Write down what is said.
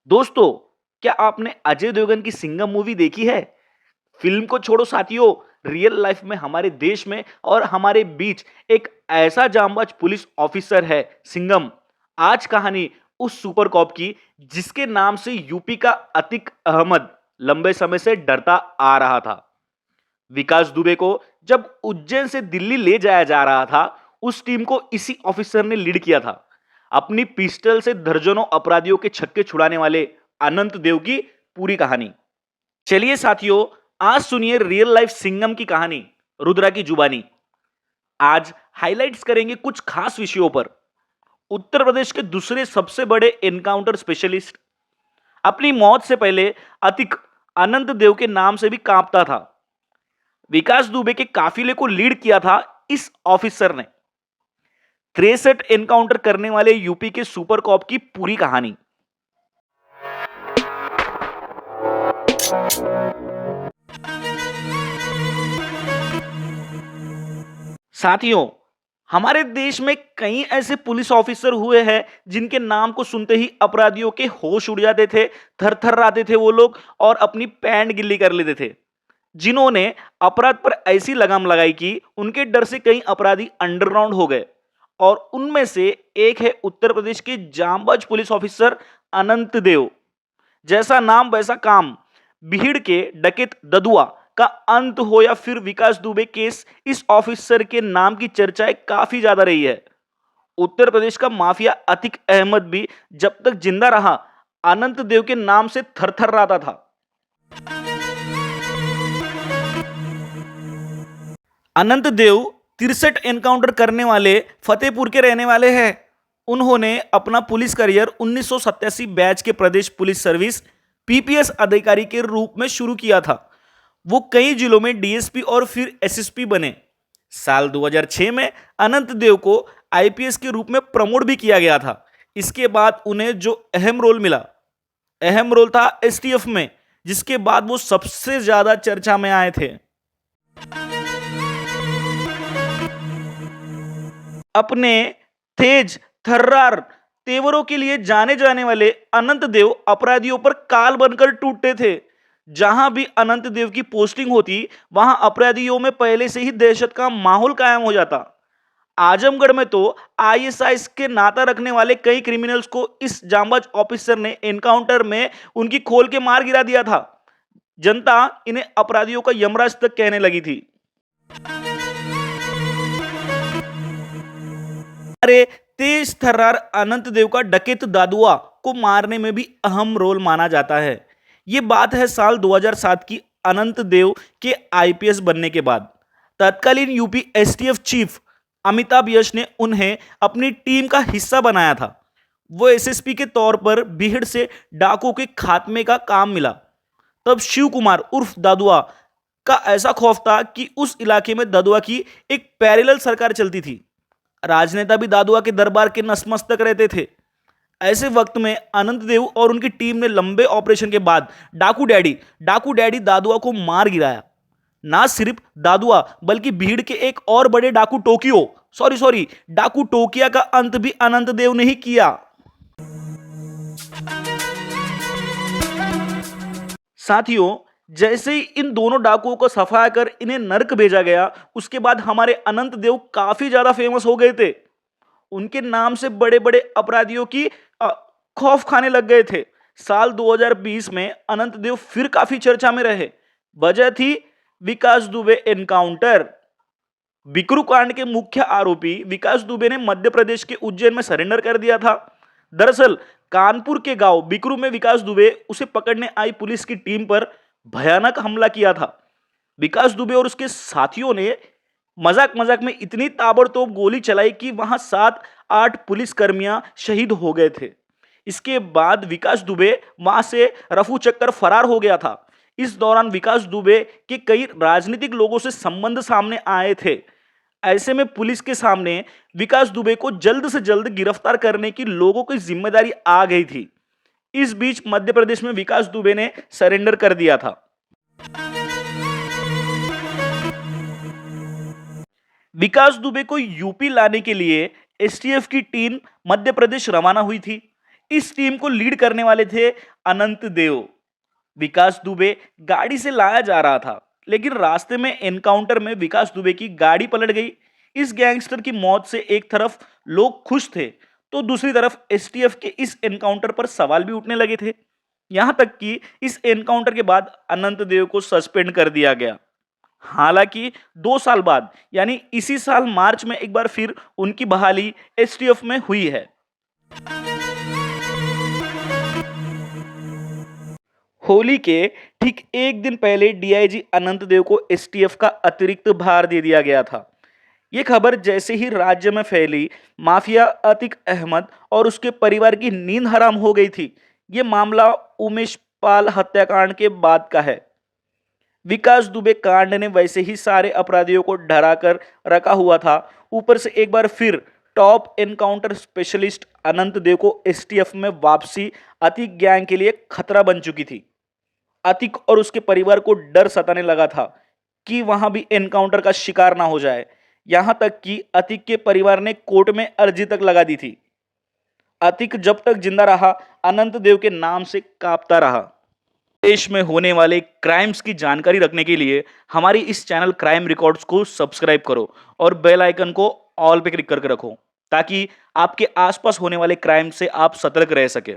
दोस्तों, क्या आपने अजय देवगन की सिंघम मूवी देखी है? फिल्म को छोड़ो साथियों, रियल लाइफ में हमारे देश में और हमारे बीच एक ऐसा जांबाज पुलिस ऑफिसर है सिंघम। आज कहानी उस सुपर कॉप की जिसके नाम से यूपी का अतिक अहमद लंबे समय से डरता आ रहा था। विकास दुबे को जब उज्जैन से दिल्ली ले जाया जा रहा था, उस टीम को इसी ऑफिसर ने लीड किया था। अपनी पिस्टल से दर्जनों अपराधियों के छक्के छुड़ाने वाले अनंत देव की पूरी कहानी। चलिए साथियों, आज सुनिए रियल लाइफ सिंघम की कहानी, रुद्रा की जुबानी। आज हाइलाइट्स करेंगे कुछ खास विषयों पर। उत्तर प्रदेश के दूसरे सबसे बड़े एनकाउंटर स्पेशलिस्ट, अपनी मौत से पहले अतिक अनंत देव के नाम से भी कांपता था। विकास दुबे के काफिले को लीड किया था इस ऑफिसर ने। 63 एनकाउंटर करने वाले यूपी के सुपर कॉप की पूरी कहानी। साथियों, हमारे देश में कई ऐसे पुलिस ऑफिसर हुए हैं जिनके नाम को सुनते ही अपराधियों के होश उड़ जाते थे, थर थर आते थे वो लोग और अपनी पैंट गिल्ली कर लेते थे। जिन्होंने अपराध पर ऐसी लगाम लगाई कि उनके डर से कई अपराधी अंडरग्राउंड हो गए। और उनमें से एक है उत्तर प्रदेश के जांबाज पुलिस ऑफिसर अनंत देव। जैसा नाम वैसा काम। भीड़ के डकैत ददुआ का अंत हो या फिर विकास दुबे केस, इस ऑफिसर के नाम की चर्चाएं काफी ज्यादा रही है। उत्तर प्रदेश का माफिया अतिक अहमद भी जब तक जिंदा रहा, अनंत देव के नाम से थरथर रहा था। अनंत देव 63 एनकाउंटर करने वाले फतेहपुर के रहने वाले हैं। उन्होंने अपना पुलिस करियर 1987 बैच के प्रदेश पुलिस सर्विस पीपीएस अधिकारी के रूप में शुरू किया था। वो कई जिलों में डीएसपी और फिर एसएसपी बने। साल 2006 में अनंत देव को आईपीएस के रूप में प्रमोट भी किया गया था। इसके बाद उन्हें जो अहम रोल था एसटीएफ में, जिसके बाद वो सबसे ज्यादा चर्चा में आए थे। अपने तेज थर्रार तेवरों के लिए जाने जाने वाले अनंत देव अपराधियों पर काल बनकर टूटते थे। जहां भी अनंत देव की पोस्टिंग होती, वहां अपराधियों में पहले से ही दहशत का माहौल कायम हो जाता। आजमगढ़ में तो आईएसआईएस के नाता रखने वाले कई क्रिमिनल्स को इस जांबाज ऑफिसर ने एनकाउंटर में उनकी खोल के मार गिरा दिया था। जनता इन्हें अपराधियों का यमराज तक कहने लगी थी। अरे तेज थर्रार अनंत देव का डकैत दादुआ को मारने में भी अहम रोल माना जाता है। यह बात है साल 2007 की। अनंत देव के आईपीएस बनने के बाद तत्कालीन यूपी एसटीएफ चीफ अमिताभ यश ने उन्हें अपनी टीम का हिस्सा बनाया था। वो एसएसपी के तौर पर भीड़ से डाकुओं के खात्मे का काम मिला। तब शिव कुमार उर्फ दादुआ का ऐसा खौफ था कि उस इलाके में दादुआ की एक पैरेलल सरकार चलती थी। राजनेता भी दादुआ के दरबार के नतमस्तक रहते थे। ऐसे वक्त में अनंत देव और उनकी टीम ने लंबे ऑपरेशन के बाद डाकू डैडी दादुआ को मार गिराया। ना सिर्फ दादुआ बल्कि भीड़ के एक और बड़े डाकू डाकू टोकिया का अंत भी अनंत देव ने ही किया। साथियों, जैसे ही इन दोनों डाकुओं को सफाया कर इन्हें नर्क भेजा गया, उसके बाद हमारे अनंत देव काफी ज्यादा फेमस हो गए थे। उनके नाम से बड़े बड़े अपराधियों की खौफ खाने लग गए थे। साल 2020 में अनंत देव फिर काफी चर्चा में रहे। वजह थी विकास दुबे एनकाउंटर। बिकरू कांड के मुख्य आरोपी विकास दुबे ने मध्य प्रदेश के उज्जैन में सरेंडर कर दिया था। दरअसल कानपुर के गांव बिकरू में विकास दुबे उसे पकड़ने आई पुलिस की टीम पर भयानक हमला किया था। विकास दुबे और उसके साथियों ने मजाक में इतनी ताबड़तोड़ गोली चलाई कि वहां 7-8 पुलिसकर्मियां शहीद हो गए थे। इसके बाद विकास दुबे वहां से रफू चक्कर फरार हो गया था। इस दौरान विकास दुबे के कई राजनीतिक लोगों से संबंध सामने आए थे। ऐसे में पुलिस के सामने विकास दुबे को जल्द से जल्द गिरफ्तार करने की लोगों की जिम्मेदारी आ गई थी। इस बीच मध्य प्रदेश में विकास दुबे ने सरेंडर कर दिया था। विकास दुबे को यूपी लाने के लिए एसटीएफ की टीम मध्य प्रदेश रवाना हुई थी। इस टीम को लीड करने वाले थे अनंत देव। विकास दुबे गाड़ी से लाया जा रहा था, लेकिन रास्ते में एनकाउंटर में विकास दुबे की गाड़ी पलट गई। इस गैंगस्टर की मौत से एक तरफ लोग खुश थे, तो दूसरी तरफ एसटीएफ के इस एनकाउंटर पर सवाल भी उठने लगे थे। यहां तक कि इस एनकाउंटर के बाद अनंत देव को सस्पेंड कर दिया गया। हालांकि 2 साल बाद यानी इसी साल मार्च में एक बार फिर उनकी बहाली एसटीएफ में हुई है। होली के ठीक एक दिन पहले डीआईजी अनंत देव को एसटीएफ का अतिरिक्त भार दे दिया गया था। ये खबर जैसे ही राज्य में फैली, माफिया अतीक अहमद और उसके परिवार की नींद हराम हो गई थी। ये मामला उमेश पाल हत्याकांड के बाद का है। विकास दुबे कांड ने वैसे ही सारे अपराधियों को डरा कर रखा हुआ था, ऊपर से एक बार फिर टॉप एनकाउंटर स्पेशलिस्ट अनंत देव को एसटीएफ में वापसी अतीक गैंग के लिए खतरा बन चुकी थी। अतीक और उसके परिवार को डर सताने लगा था कि वहां भी एनकाउंटर का शिकार ना हो जाए। यहां तक कि अतीक के परिवार ने कोर्ट में अर्जी तक लगा दी थी। अतीक जब तक जिंदा रहा, अनंत देव के नाम से कांपता रहा। देश में होने वाले क्राइम्स की जानकारी रखने के लिए हमारी इस चैनल क्राइम रिकॉर्ड्स को सब्सक्राइब करो और बेल आइकन को ऑल पे क्लिक करके रखो, ताकि आपके आसपास होने वाले क्राइम से आप सतर्क रह सके।